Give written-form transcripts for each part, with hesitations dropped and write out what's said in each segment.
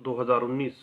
2019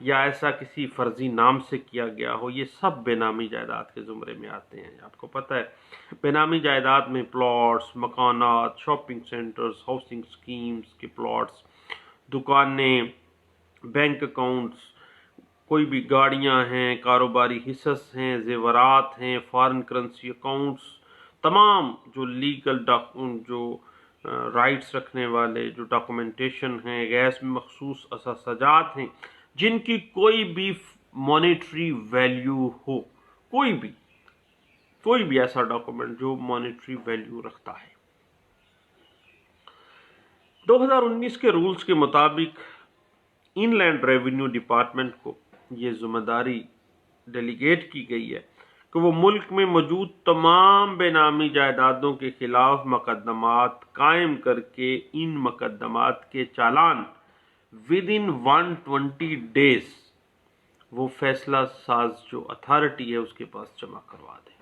یا ایسا کسی فرضی نام سے کیا گیا ہو، یہ سب بے نامی جائیداد کے زمرے میں آتے ہیں۔ آپ کو پتہ ہے بے نامی جائیداد میں پلاٹس، مکانات، شاپنگ سینٹرز، ہاؤسنگ اسکیمز کے پلاٹس، دکانیں، بینک اکاؤنٹس، کوئی بھی گاڑیاں ہیں، کاروباری حصص ہیں، زیورات ہیں، فارن کرنسی اکاؤنٹس، تمام جو لیگل جو رائٹس رکھنے والے جو ڈاکومنٹیشن ہیں، گیس میں مخصوص اثاثجات ہیں جن کی کوئی بھی مانیٹری ویلیو ہو، کوئی بھی ایسا ڈاکومنٹ جو مانیٹری ویلیو رکھتا ہے۔ 2019 کے رولز کے مطابق ان لینڈ ریونیو ڈپارٹمنٹ کو یہ ذمہ داری ڈیلیگیٹ کی گئی ہے کہ وہ ملک میں موجود تمام بے نامی جائیدادوں کے خلاف مقدمات قائم کر کے ان مقدمات کے چالان ودن 120 days وہ فیصلہ ساز جو اتھارٹی ہے اس کے پاس جمع کروا دیں،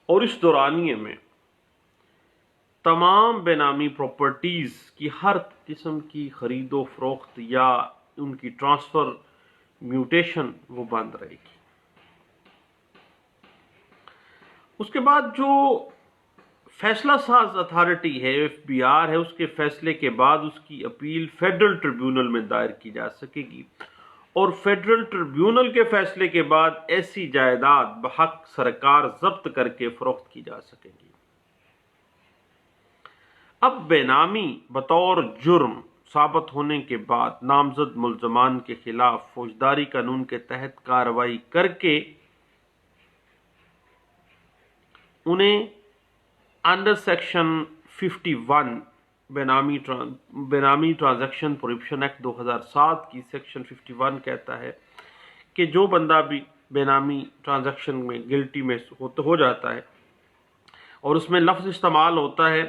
اور اس دورانیے میں تمام بے نامی پراپرٹیز کی ہر قسم کی خرید و فروخت یا ان کی ٹرانسفر میوٹیشن وہ بند رہے گی۔ اس کے بعد جو فیصلہ ساز اتھارٹی ہے، FBR ہے، اس کے فیصلے کے بعد اس کی اپیل فیڈرل ٹریبیونل میں دائر کی جا سکے گی، اور فیڈرل ٹریبیونل کے فیصلے کے بعد ایسی جائیداد بحق سرکار ضبط کر کے فروخت کی جا سکے گی۔ اب بے نامی بطور جرم ثابت ہونے کے بعد نامزد ملزمان کے خلاف فوجداری قانون کے تحت کارروائی کر کے انہیں انڈر سیکشن 51 بے نامی ٹرانزیکشن پروہیبشن ایکٹ 2007 کی سیکشن 51 کہتا ہے کہ جو بندہ بھی بے نامی ٹرانزیکشن میں گلٹی میں ہو جاتا ہے، اور اس میں لفظ استعمال ہوتا ہے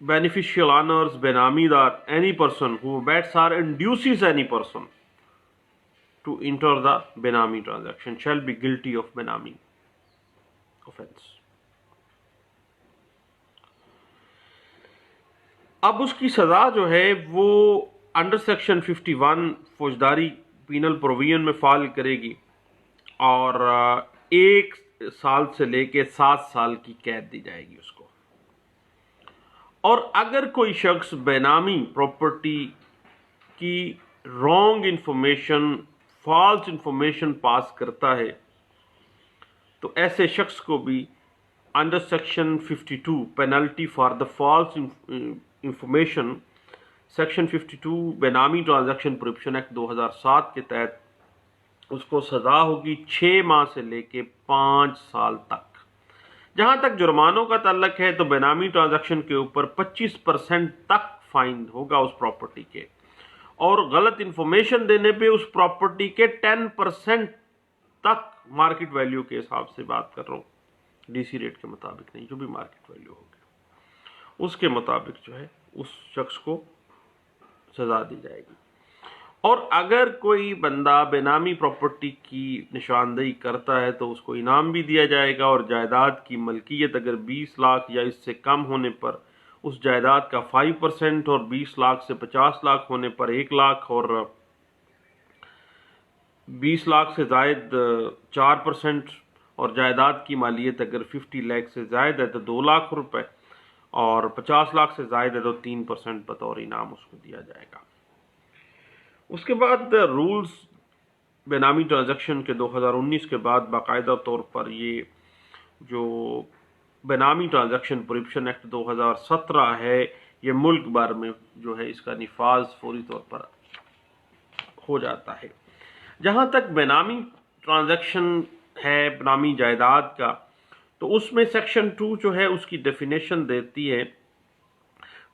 beneficial owners بے نامی دار any person who abets or induces any person to enter the بے نامی transaction shall be guilty of بے نامی offense۔ اب اس کی سزا جو ہے وہ انڈر سیکشن 51 فوجداری پینل پروویژن میں فال کرے گی، اور 1 سال سے لے کے 7 سال کی قید دی جائے گی اس کو۔ اور اگر کوئی شخص بے نامی پراپرٹی کی رانگ انفارمیشن، فالس انفارمیشن پاس کرتا ہے تو ایسے شخص کو بھی under section 52 penalty for the false information, section 52 بے نامی ٹرانزیکشن پروہیبشن ایکٹ 2007 کے تحت اس کو سزا ہوگی 6 ماہ سے لے کے 5 سال تک۔ جہاں تک جرمانوں کا تعلق ہے تو بے نامی ٹرانزیکشن کے اوپر 25% تک فائن ہوگا اس پراپرٹی کے، اور غلط انفارمیشن دینے پہ اس پراپرٹی کے 10% تک مارکیٹ ویلیو کے حساب سے بات کر رہا ہوں، DC ریٹ کے مطابق نہیں، جو بھی مارکیٹ ویلیو ہوگی اس کے مطابق جو ہے اس شخص کو سزا دی جائے گی۔ اور اگر کوئی بندہ بے نامی پراپرٹی کی نشاندہی کرتا ہے تو اس کو انعام بھی دیا جائے گا، اور جائیداد کی ملکیت اگر 20 لاکھ یا اس سے کم ہونے پر اس جائیداد کا 5%، اور 20 لاکھ سے 50 لاکھ ہونے پر 1 لاکھ، اور 20 لاکھ سے زائد 4%، اور جائیداد کی مالیت اگر 50 لاکھ سے زائد ہے تو 2 لاکھ روپے، اور 50 لاکھ سے زائد ہے تو 3% بطور انعام اس کو دیا جائے گا۔ اس کے بعد رولز بے نامی ٹرانزیکشن کے 2019 کے بعد باقاعدہ طور پر یہ جو بے نامی ٹرانزیکشن پروہیبشن ایکٹ 2017 ہے، یہ ملک بھر میں جو ہے اس کا نفاذ فوری طور پر ہو جاتا ہے۔ جہاں تک بے نامی ٹرانزیکشن ہے بے نامی جائیداد کا، تو اس میں سیکشن 2 جو ہے اس کی ڈیفینیشن دیتی ہے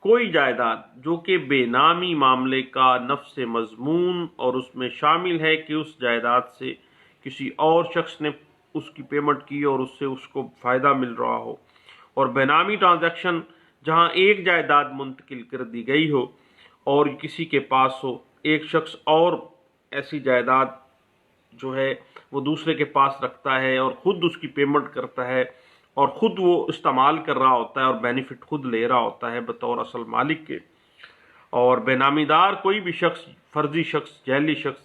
کوئی جائیداد جو کہ بے نامی معاملے کا نفس مضمون، اور اس میں شامل ہے کہ اس جائیداد سے کسی اور شخص نے اس کی پیمنٹ کی اور اس سے اس کو فائدہ مل رہا ہو، اور بے نامی ٹرانزیکشن جہاں ایک جائیداد منتقل کر دی گئی ہو اور کسی کے پاس ہو، ایک شخص اور ایسی جائیداد جو ہے وہ دوسرے کے پاس رکھتا ہے اور خود اس کی پیمنٹ کرتا ہے اور خود وہ استعمال کر رہا ہوتا ہے اور بینیفٹ خود لے رہا ہوتا ہے بطور اصل مالک کے، اور بینامی دار کوئی بھی شخص، فرضی شخص، جعلی شخص،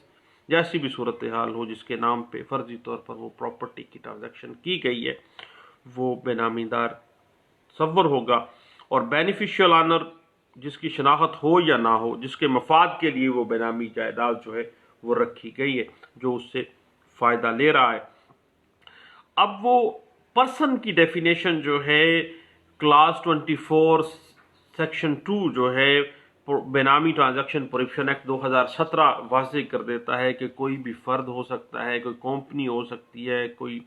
جیسی بھی صورتحال ہو جس کے نام پہ فرضی طور پر وہ پراپرٹی کی ٹرانزیکشن کی گئی ہے، وہ بینامی دار تصور ہوگا، اور بینیفیشل آنر جس کی شناخت ہو یا نہ ہو، جس کے مفاد کے لیے وہ بینامی جائیداد جو ہے وہ رکھی گئی ہے، جو اس سے فائدہ لے رہا ہے۔ اب وہ پرسن کی ڈیفینیشن جو ہے کلاس 24 سیکشن 2 جو ہے بینامی ٹرانزیکشن پروہیبیشن ایکٹ 2017 واضح کر دیتا ہے کہ کوئی بھی فرد ہو سکتا ہے، کوئی کمپنی ہو سکتی ہے، کوئی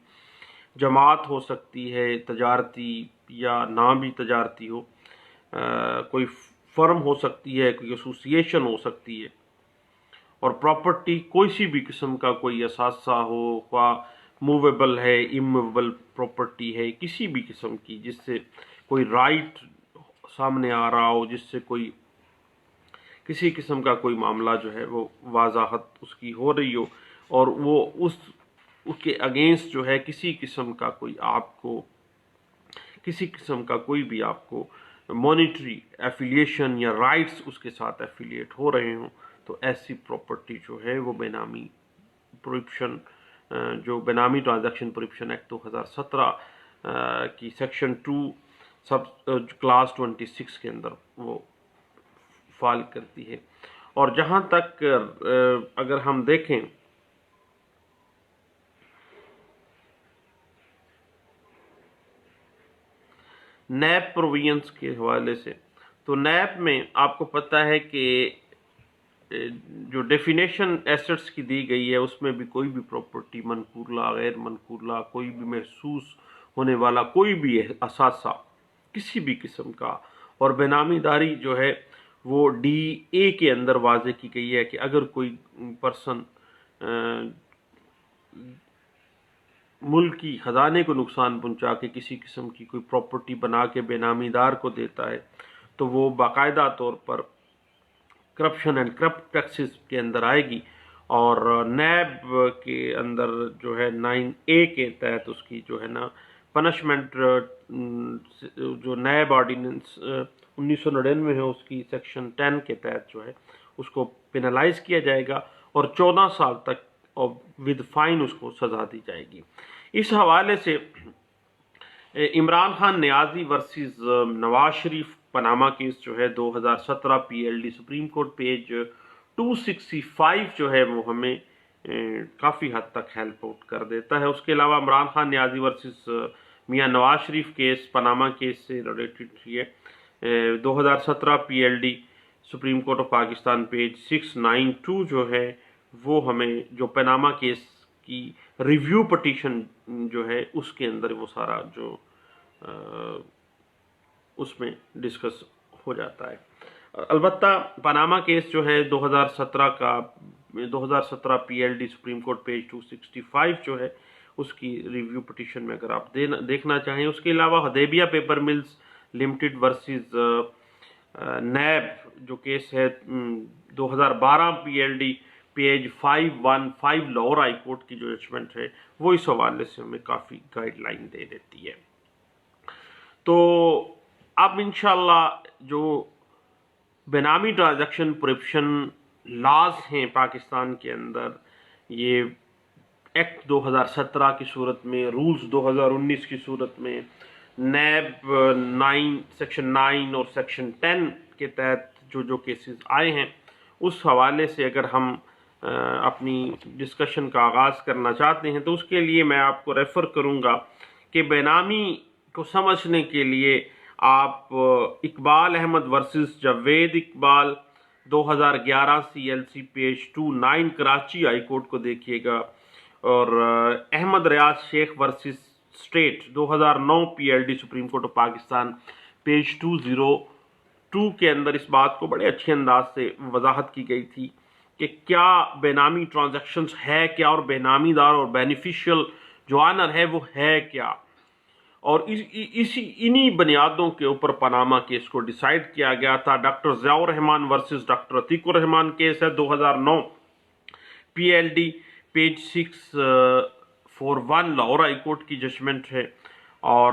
جماعت ہو سکتی ہے تجارتی یا نہ بھی تجارتی ہو، کوئی فرم ہو سکتی ہے، کوئی ایسوسیشن ہو سکتی ہے، اور پراپرٹی کوئی سی بھی قسم کا کوئی اثاثہ ہو، خواہ موویبل ہے، اموویبل پراپرٹی ہے، کسی بھی قسم کی جس سے کوئی رائٹ سامنے آ رہا ہو، جس سے کوئی کسی قسم کا کوئی معاملہ جو ہے وہ وضاحت اس کی ہو رہی ہو، اور وہ اس کے اگینسٹ جو ہے کسی قسم کا کوئی آپ کو، کسی قسم کا کوئی بھی آپ کو مانیٹری ایفیلیشن یا رائٹس اس کے ساتھ ایفیلیٹ ہو رہے ہوں، تو ایسی پراپرٹی جو ہے وہ بینامی پروہیبیشن، جو بینامی ٹرانزیکشن پروہیبیشن ایکٹ 2017 کی سیکشن 2 سب کلاس 26 کے اندر وہ فال کرتی ہے۔ اور جہاں تک اگر ہم دیکھیں نیب پروویژنس کے حوالے سے، تو نیب میں آپ کو پتہ ہے کہ جو ڈیفینیشن ایسٹس کی دی گئی ہے اس میں بھی کوئی بھی پراپرٹی، منقولہ، غیر منقولہ، کوئی بھی محسوس ہونے والا کوئی بھی اثاثہ کسی بھی قسم کا، اور بینامی داری جو ہے وہ ڈی اے کے اندر واضح کی گئی ہے کہ اگر کوئی پرسن ملک کی خزانے کو نقصان پہنچا کے کسی قسم کی کوئی پراپرٹی بنا کے بینامی دار کو دیتا ہے، تو وہ باقاعدہ طور پر کرپشن اینڈ کرپٹ ٹیکسز کے اندر آئے گی، اور نیب کے اندر جو ہے 9A کے تحت اس کی جو ہے نا پنشمنٹ، جو نیب آرڈیننس 1999 ہے اس کی سیکشن 10 کے تحت جو ہے اس کو پینلائز کیا جائے گا، اور 14 سال تک اور ود فائن اس کو سزا دی جائے گی۔ اس حوالے سے عمران خان نیازی versus Nawaz Sharif Panama case جو ہے 2017 PLD سپریم کورٹ پیج 265 جو ہے وہ ہمیں کافی حد تک ہیلپ آؤٹ کر دیتا ہے۔ اس کے علاوہ عمران خان نیازی versus Mian Nawaz Sharif case Panama case سے ریلیٹڈ ہے 2017 PLD supreme court of Pakistan page 692 جو ہے وہ ہمیں جو پاناما کیس کی ریویو پٹیشن جو ہے اس کے اندر وہ سارا جو اس میں ڈسکس ہو جاتا ہے۔ البتہ پاناما کیس جو ہے 2017 PLD سپریم کورٹ پیج 265 جو ہے اس کی ریویو پٹیشن میں اگر آپ دیکھنا چاہیں۔ اس کے علاوہ Hudaibiya paper mills limited versus NAB جو کیس ہے 2012 PLD page 515 Lahore high court کی جو ججمنٹ ہے وہ اس حوالے سے ہمیں کافی گائیڈ لائن دے دیتی ہے۔ تو اب انشاءاللہ جو بینامی ٹرانزیکشن پروہیبیشن لاز ہیں پاکستان کے اندر، یہ ایکٹ 2017 کی صورت میں، رولز 2019 کی صورت میں، نیب 9 سیکشن 9 اور سیکشن 10 کے تحت جو کیسز آئے ہیں، اس حوالے سے اگر ہم اپنی ڈسکشن کا آغاز کرنا چاہتے ہیں تو اس کے لیے میں آپ کو ریفر کروں گا کہ بینامی کو سمجھنے کے لیے آپ Iqbal Ahmed versus Javed Iqbal 2011 CLC page 29 Karachi high court کو دیکھیے گا، اور Ahmed Riaz Sheikh versus state 2009 PLD supreme court of Pakistan page 202 کے اندر اس بات کو بڑے اچھے انداز سے وضاحت کی گئی تھی کہ کیا بینامی ٹرانزیکشنز ہے کیا، اور بینامی دار اور بینیفیشل جو آنر ہے وہ ہے کیا، اور انہی بنیادوں کے اوپر پاناما کیس کو ڈیسائیڈ کیا گیا تھا۔ ڈاکٹر ضیاء الرحمان ورسز ڈاکٹر عتیق الرحمان کیس ہے 2009 PLD page 641 Lahore high court کی ججمنٹ ہے، اور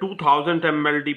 2000 MLD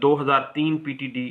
2003 PTD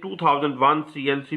2001 CLC